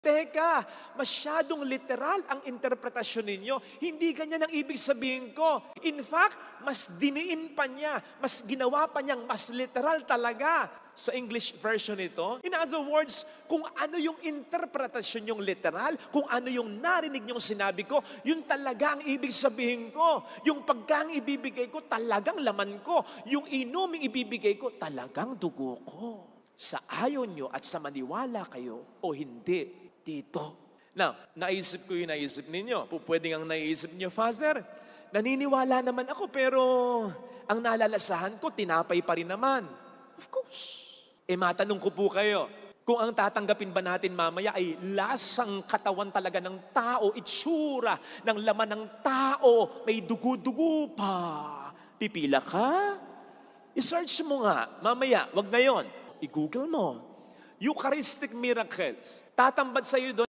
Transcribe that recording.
Teka, masyadong literal ang interpretasyon ninyo. Hindi ganyan ang ibig sabihin ko. In fact, mas diniin pa niya, mas ginawa pa niyang mas literal talaga sa English version nito. In other words, kung ano yung interpretasyon yung literal, kung ano yung narinig niyong sinabi ko, yun talaga ang ibig sabihin ko. Yung pagkaang ibibigay ko, talagang laman ko. Yung inuming ibibigay ko, talagang dugo ko. Sa ayaw nyo at sa maniwala kayo o hindi, dito. Now, naisip ko yung naisip ninyo. Pwede nga naisip niyo, Father, naniniwala naman ako pero ang nalalasahan ko, tinapay pa rin naman. Of course. Matanong ko po kayo, kung ang tatanggapin ba natin mamaya ay lasang katawan talaga ng tao, itsura ng laman ng tao, may dugo-dugo pa. Pipila ka? I-search mo nga, mamaya, wag ngayon. I-google mo. Eucharistic miracles. Tatambad sa iyo doon